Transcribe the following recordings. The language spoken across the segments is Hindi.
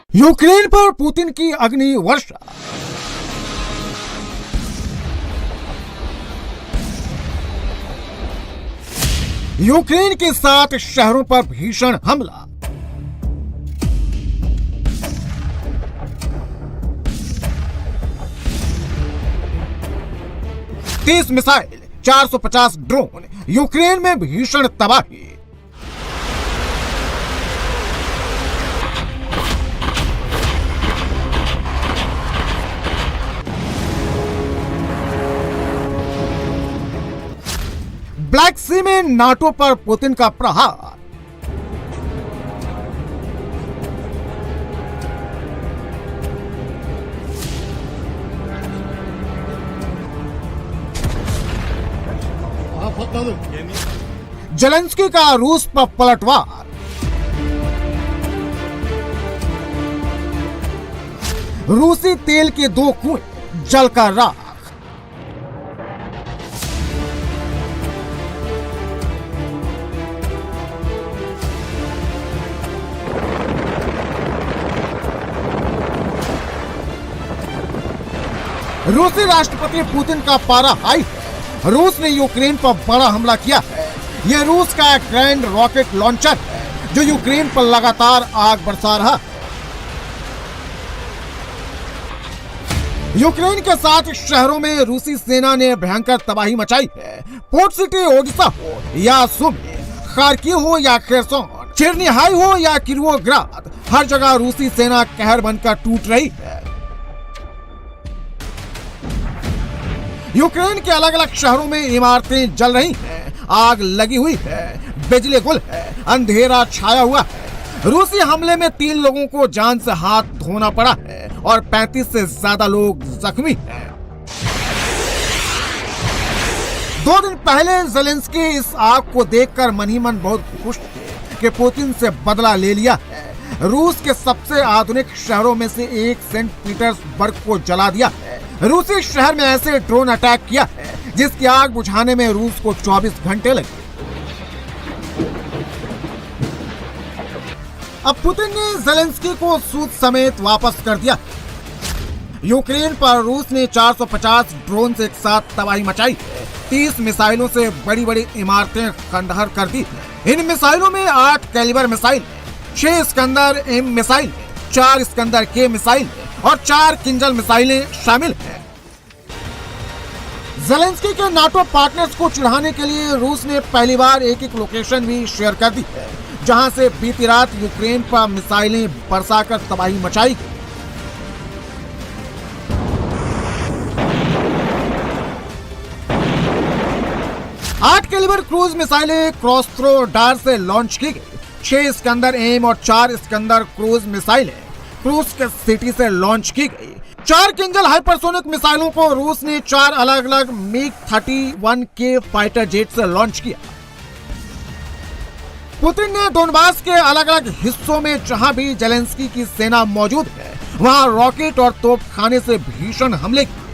यूक्रेन पर पुतिन की अग्नि वर्षा। यूक्रेन के 7 शहरों पर भीषण हमला। तीस मिसाइल, 450 ड्रोन, यूक्रेन में भीषण तबाही। ब्लैक सी में नाटो पर पुतिन का प्रहार। जेलेंस्की का रूस पर पलटवार। रूसी तेल के 2 कुएं जलकर राख। रूसी राष्ट्रपति पुतिन का पारा हाई है। रूस ने यूक्रेन पर बड़ा हमला किया है। यह रूस का ग्रैंड रॉकेट लॉन्चर है जो यूक्रेन पर लगातार आग बरसा रहा है। यूक्रेन के 7 शहरों में रूसी सेना ने भयंकर तबाही मचाई है। पोर्ट सिटी ओडिशा हो या सुमी, खार्किव हो या खेरसोन, चेर्निहाई हो या किरोवोग्राद, हर जगह रूसी सेना कहर बनकर टूट रही है। यूक्रेन के अलग अलग शहरों में इमारतें जल रही हैं, आग लगी हुई है, बिजली गुल है, अंधेरा छाया हुआ है। रूसी हमले में 3 लोगों को जान से हाथ धोना पड़ा है और 35 से ज्यादा लोग जख्मी हैं। 2 दिन पहले जेलेंस्की इस आग को देखकर मन ही मन बहुत खुश थे कि पुतिन से बदला ले लिया है। रूस के सबसे आधुनिक शहरों में से एक सेंट पीटर्सबर्ग को जला दिया है। रूसी शहर में ऐसे ड्रोन अटैक किया है जिसकी आग बुझाने में रूस को 24 घंटे लगे। अब पुतिन ने जेलेंस्की को सूद समेत वापस कर दिया। यूक्रेन पर रूस ने 450 ड्रोन से एक साथ तबाही मचाई है। 30 मिसाइलों से बड़ी बड़ी इमारतें खंडहर कर दी। इन मिसाइलों में 8 calibre missile, 6 Iskander M missile, 4 Iskander के मिसाइल और 4 किंजल मिसाइलें शामिल हैं। जेलेंस्की के नाटो पार्टनर्स को चिढ़ाने के लिए रूस ने पहली बार एक लोकेशन भी शेयर कर दी है जहां से बीती रात यूक्रेन पर मिसाइलें बरसाकर तबाही मचाई गई। आठ कैलिबर क्रूज मिसाइलें क्रॉसथ्रो से लॉन्च की गई। 6 इस्कंदर एम और 4 इस्कंदर क्रूज मिसाइलें क्रूज के सिटी से लॉन्च की गई। 4 किंजल हाइपरसोनिक मिसाइलों को रूस ने 4 अलग अलग मिग 31 के फाइटर जेट से लॉन्च किया। पुतिन ने डोनबास के अलग अलग हिस्सों में जहां भी जेलेंस्की की सेना मौजूद है वहां रॉकेट और तोपखाने से भीषण हमले किए।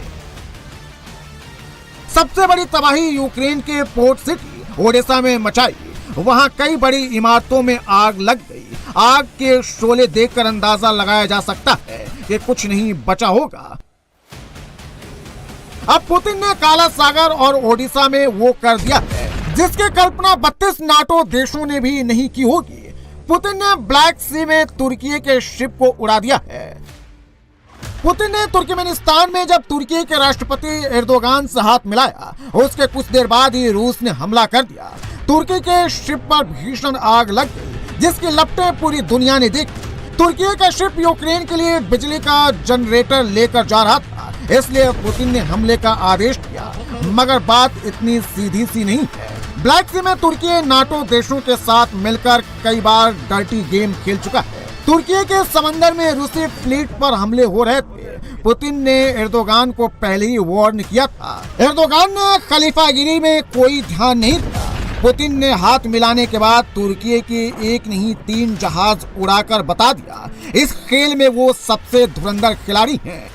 सबसे बड़ी तबाही यूक्रेन के पोर्ट सिटी ओडेसा में मचाई। वहां कई बड़ी इमारतों में आग लग गई। आग के शोले देखकर अंदाजा लगाया जा सकता है कि कुछ नहीं बचा होगा। अब पुतिन ने काला सागर और ओडिशा में वो कर दिया है जिसकी कल्पना 32 नाटो देशों ने भी नहीं की होगी। पुतिन ने ब्लैक सी में तुर्की के शिप को उड़ा दिया है। पुतिन ने तुर्कमेनिस्तान में जब तुर्की के राष्ट्रपति एर्दोगान से हाथ मिलाया उसके कुछ देर बाद ही रूस ने हमला कर दिया। तुर्की के शिप पर भीषण आग लग गई जिसकी लपटें पूरी दुनिया ने देखी। तुर्की का शिप यूक्रेन के लिए बिजली का जनरेटर लेकर जा रहा था, इसलिए पुतिन ने हमले का आदेश दिया। मगर बात इतनी सीधी सी नहीं है। ब्लैक सी में तुर्की नाटो देशों के साथ मिलकर कई बार डर्टी गेम खेल चुका है। तुर्की के समंदर में रूसी फ्लीट पर हमले हो रहे थे। पुतिन ने एर्दोगान को पहले ही वार्न किया था। एर्दोगान ने खलीफागिरी में कोई ध्यान नहीं दिया। पुतिन ने हाथ मिलाने के बाद तुर्की के एक नहीं 3 जहाज उड़ाकर बता दिया इस खेल में वो सबसे धुरंधर खिलाड़ी हैं।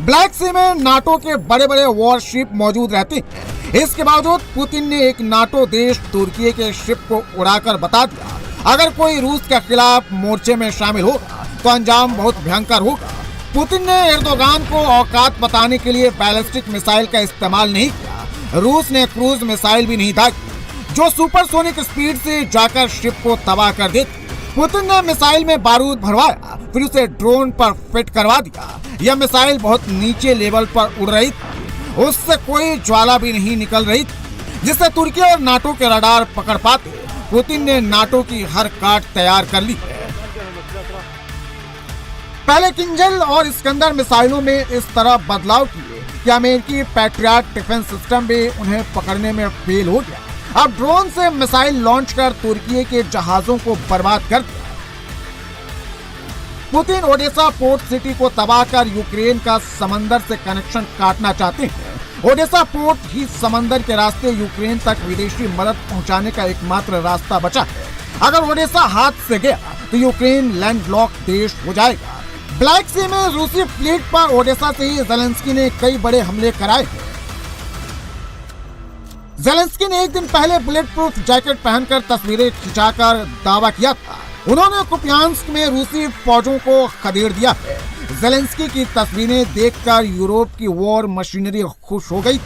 ब्लैक सी में नाटो के बड़े बड़े वॉरशिप मौजूद रहते हैं। इसके बावजूद पुतिन ने एक नाटो देश तुर्की के शिप को उड़ाकर बता दिया अगर कोई रूस के खिलाफ मोर्चे में शामिल होगा तो अंजाम बहुत भयंकर होगा। पुतिन ने एर्दोगान को औकात बताने के लिए बैलिस्टिक मिसाइल का इस्तेमाल नहीं किया। रूस ने क्रूज मिसाइल भी नहीं दागी जो सुपरसोनिक स्पीड से जाकर शिप को तबाह कर देती। पुतिन ने मिसाइल में बारूद भरवाया, फिर उसे ड्रोन पर फिट करवा दिया। यह मिसाइल बहुत नीचे लेवल पर उड़ रही थी, उससे कोई ज्वाला भी नहीं निकल रही थी जिससे तुर्की और नाटो के रडार पकड़ पाते। पुतिन ने नाटो की हर काट तैयार कर ली है। पहले किंजल और इस्कंदर मिसाइलों में इस तरह बदलाव किए कि अमेरिकी पैट्रियट डिफेंस सिस्टम भी उन्हें पकड़ने में फेल हो गया। अब ड्रोन से मिसाइल लॉन्च कर तुर्की के जहाजों को बर्बाद कर दिया। पुतिन ओडेसा पोर्ट सिटी को तबाह कर यूक्रेन का समंदर से कनेक्शन काटना चाहते हैं। ओडेसा पोर्ट ही समंदर के रास्ते यूक्रेन तक विदेशी मदद पहुंचाने का एकमात्र रास्ता बचा है। अगर ओडेसा हाथ से गया तो यूक्रेन लैंडलॉक देश हो जाएगा। ब्लैक सी में रूसी फ्लीट पर ओडेसा से ही ज़ेलेंस्की ने कई बड़े हमले कराए हैं। ज़ेलेंस्की ने एक दिन पहले बुलेट प्रूफ जैकेट पहनकर तस्वीरें खिंचाकर दावा किया था। उन्होंने कुपियांस्क में रूसी फौजों को खदेड़ दिया है। ज़ेलेंस्की की तस्वीरें देखकर यूरोप की वॉर मशीनरी खुश हो गई।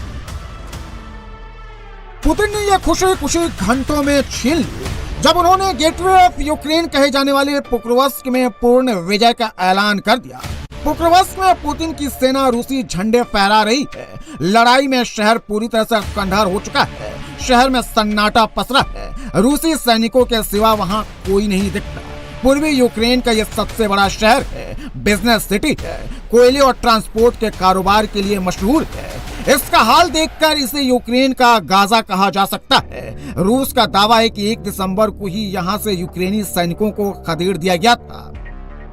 पुतिन ने यह खुशी कुछ घंटों में छीन ली जब उन्होंने गेटवे ऑफ यूक्रेन कहे जाने वाले पोक्रोवस्क में पूर्ण विजय का ऐलान कर दिया। पोक्रोवस्क में पुतिन की सेना रूसी झंडे फहरा रही है। लड़ाई में शहर पूरी तरह से खंडहर हो चुका है। शहर में सन्नाटा पसरा है। रूसी सैनिकों के सिवा वहां कोई नहीं दिखता। पूर्वी यूक्रेन का यह सबसे बड़ा शहर है, बिजनेस सिटी है, कोयले और ट्रांसपोर्ट के कारोबार के लिए मशहूर है। इसका हाल देखकर इसे यूक्रेन का गाजा कहा जा सकता है। रूस का दावा है कि 1 दिसंबर को ही यहां से यूक्रेनी सैनिकों को खदेड़ दिया गया था।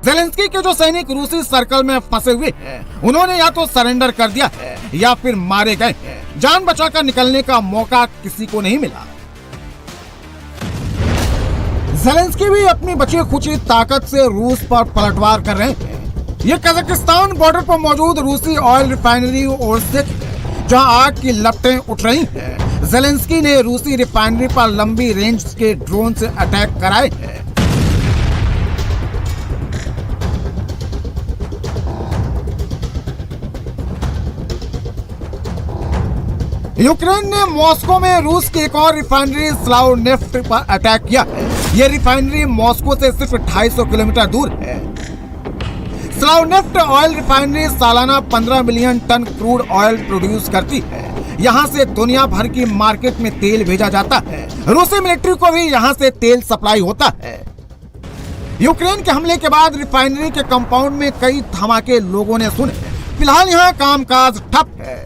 ज़ेलेंस्की के जो सैनिक रूसी सर्कल में फंसे हुए हैं, उन्होंने या तो सरेंडर कर दिया है या फिर मारे गए हैं। जान बचाकर निकलने का मौका किसी को नहीं मिला। ज़ेलेंस्की भी अपनी बची खुची ताकत से रूस पर पलटवार कर रहे हैं। ये कजाकिस्तान बॉर्डर पर मौजूद रूसी ऑयल रिफाइनरी ओरसेक है जहां आग की लपटें उठ रही हैं। ज़ेलेंस्की ने रूसी रिफाइनरी पर लंबी रेंज के ड्रोन से अटैक कराए हैं। यूक्रेन ने मॉस्को में रूस की एक और रिफाइनरी स्लावनेफ्ट पर अटैक किया है। यह रिफाइनरी मॉस्को से सिर्फ 250 किलोमीटर दूर है। स्लावनेफ्ट ऑयल रिफाइनरी सालाना 15 million ton crude oil produce करती है। यहाँ से दुनिया भर की मार्केट में तेल भेजा जाता है। रूसी मिलिट्री को भी यहाँ से तेल सप्लाई होता है। यूक्रेन के हमले के बाद रिफाइनरी के कंपाउंड में कई धमाके लोगों ने सुने। फिलहाल यहाँ कामकाज ठप है।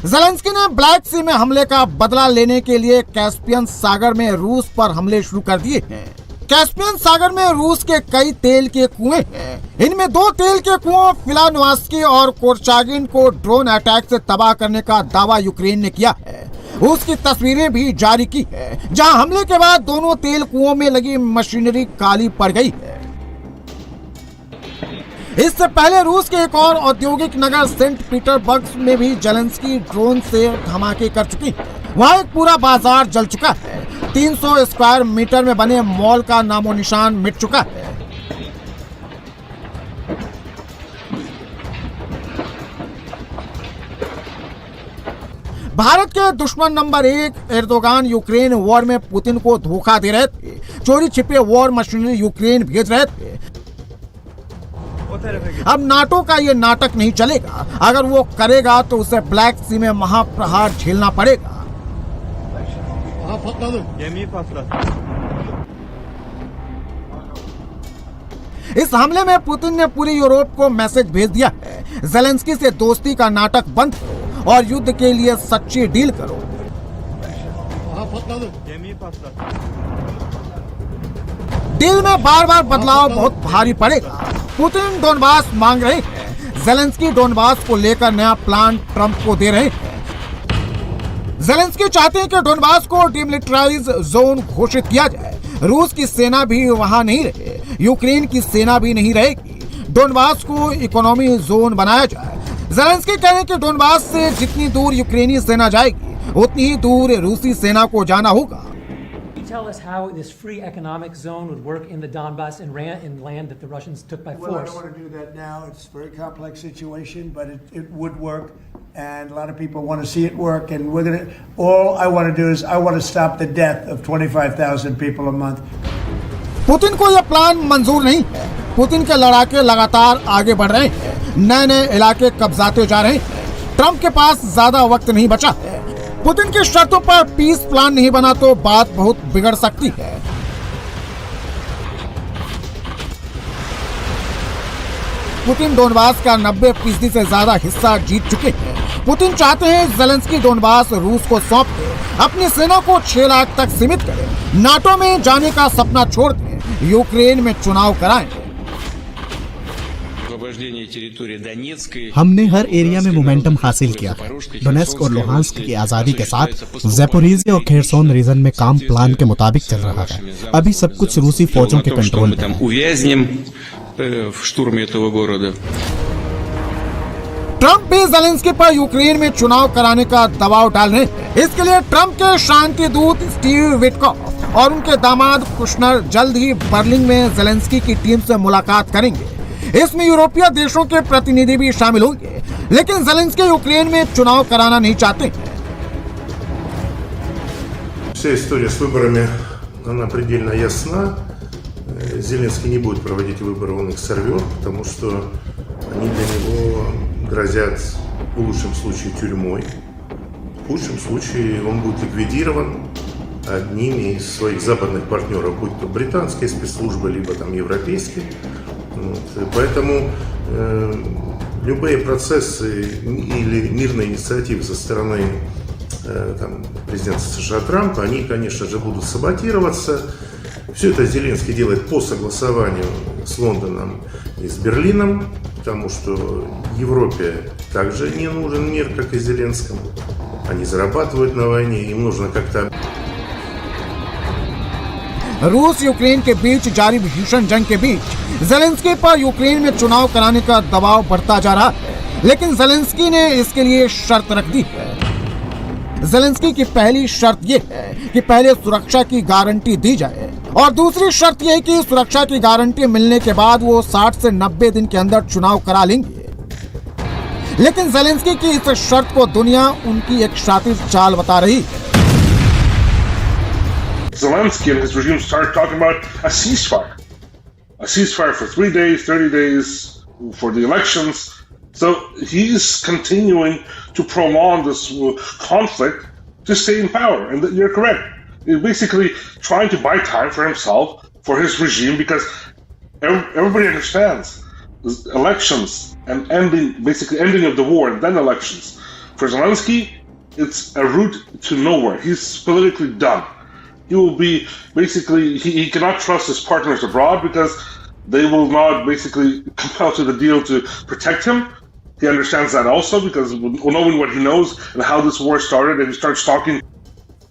ज़ेलेंस्की ने ब्लैक सी में हमले का बदला लेने के लिए कैस्पियन सागर में रूस पर हमले शुरू कर दिए हैं। कैस्पियन सागर में रूस के कई तेल के कुएं हैं। इनमें 2 तेल के कुओं फिलानोव्स्की और कोरचागिन को ड्रोन अटैक से तबाह करने का दावा यूक्रेन ने किया है। उसकी तस्वीरें भी जारी की है जहां हमले के बाद दोनों तेल कुओं में लगी मशीनरी काली पड़ गई है। इससे पहले रूस के एक और औद्योगिक नगर सेंट पीटरबर्ग में भी ज़ेलेंस्की ड्रोन से धमाके कर चुकी है। वहां एक पूरा बाजार जल चुका है। 300 स्क्वायर मीटर में बने मॉल का नामो निशान मिट चुका है। भारत के दुश्मन नंबर 1 एर्दोगान यूक्रेन वॉर में पुतिन को धोखा दे रहे थे। चोरी छिपे वॉर मशीनरी यूक्रेन भेज रहे थे। अब नाटो का ये नाटक नहीं चलेगा। अगर वो करेगा तो उसे ब्लैक सी में महाप्रहार झेलना पड़ेगा। इस हमले में पुतिन ने पूरी यूरोप को मैसेज भेज दिया है, ज़ेलेंस्की से दोस्ती का नाटक बंद करो और युद्ध के लिए सच्ची डील करो। डील में बार बार बदलाव बहुत भारी पड़ेगा। पुतिन डोनबास मांग रहे हैं। ज़ेलेंस्की डोनबास को लेकर नया प्लान ट्रंप को दे रहे हैं। ज़ेलेंस्की चाहते हैं कि डोनबास को डिमिलिटराइज जोन घोषित किया जाए। रूस की सेना भी वहां नहीं रहे, यूक्रेन की सेना भी नहीं रहेगी। डोनबास को इकोनॉमी जोन बनाया जाए। ज़ेलेंस्की कह रहे हैं कि डोनबास से जितनी दूर यूक्रेनी सेना जाएगी उतनी ही दूर रूसी सेना को जाना होगा। tell us how this free economic zone would work in the Donbass and in land that the Russians took by Well, I force? don't want to do that now. It's a very complex situation, but it would work, and a lot of people want to see it work. And we're gonna. All I want to do is I want to stop the death of 25,000 people a month. Putin को यह प्लान मंजूर नहीं है। पुतिन के लड़ाके लगातार आगे बढ़ रहे हैं, नए नए इलाके कब्जाते जा रहे हैं। ट्रंप के पास ज्यादा वक्त नहीं बचा है। पुतिन की शर्तों पर पीस प्लान नहीं बना तो बात बहुत बिगड़ सकती है। पुतिन डोनबास का 90% से ज्यादा हिस्सा जीत चुके हैं। पुतिन चाहते हैं ज़ेलेंस्की डोनबास रूस को सौंप के अपनी सेना को 6 लाख तक सीमित करें, नाटो में जाने का सपना छोड़ दें, यूक्रेन में चुनाव कराएं। हमने हर एरिया में मोमेंटम हासिल किया है। डोनेस्क और लुहांस्क की आजादी के साथ ज़ेपोरिज़िया और खेरसोन रीजन में काम प्लान के मुताबिक चल रहा है। अभी सब कुछ रूसी फौजों के कंट्रोल में है। ट्रंप भी ज़ेलेंस्की पर यूक्रेन में चुनाव कराने का दबाव डाल रहे हैं। इसके लिए ट्रंप के शांति दूत स्टीव विटकॉफ और उनके दामाद कुशनर जल्द ही बर्लिन में ज़ेलेंस्की की टीम से मुलाकात करेंगे। इसमें यूरोपीय देशों के प्रतिनिधि भी शामिल होंगे, लेकिन ज़ेलेंस्की यूक्रेन में चुनाव कराना नहीं चाहते। Вся история с выборами, она предельно ясна. Зеленский не будет проводить выборы, он их сорвет, потому что они для него грозят в лучшем случае тюрьмой, в худшем случае он будет ликвидирован одними из своих западных партнеров, будь то британские спецслужбы, либо там европейские. Вот. Поэтому любые процессы или мирные инициативы со стороны там, президента США Трампа, они, конечно же, будут саботироваться. Все это Зеленский делает по согласованию с Лондоном и с Берлином, потому что Европе также не нужен мир, как и Зеленскому. Они зарабатывают на войне, им нужно как-то... रूस यूक्रेन के बीच जारी भीषण जंग के बीच ज़ेलेंस्की पर यूक्रेन में चुनाव कराने का दबाव बढ़ता जा रहा है, लेकिन ज़ेलेंस्की ने इसके लिए शर्त रख दी है। ज़ेलेंस्की की पहली शर्त ये है कि पहले सुरक्षा की गारंटी दी जाए और दूसरी शर्त यह है कि सुरक्षा की गारंटी मिलने के बाद वो 60 से 90 दिन के अंदर चुनाव करा लेंगे। लेकिन ज़ेलेंस्की की इस शर्त को दुनिया उनकी एक शातिर चाल बता रही है। Zelensky and his regime started talking about a ceasefire for 3 days, 30 days for the elections. So he's continuing to prolong this conflict to stay in power. And you're correct. He's basically trying to buy time for himself, for his regime, because everybody understands elections and basically ending of the war and then elections. For Zelensky, it's a route to nowhere. He's politically done. He will be basically, he cannot trust his partners abroad because they will not basically compel to the deal to protect him. He understands that also because knowing what he knows and how this war started, and he starts talking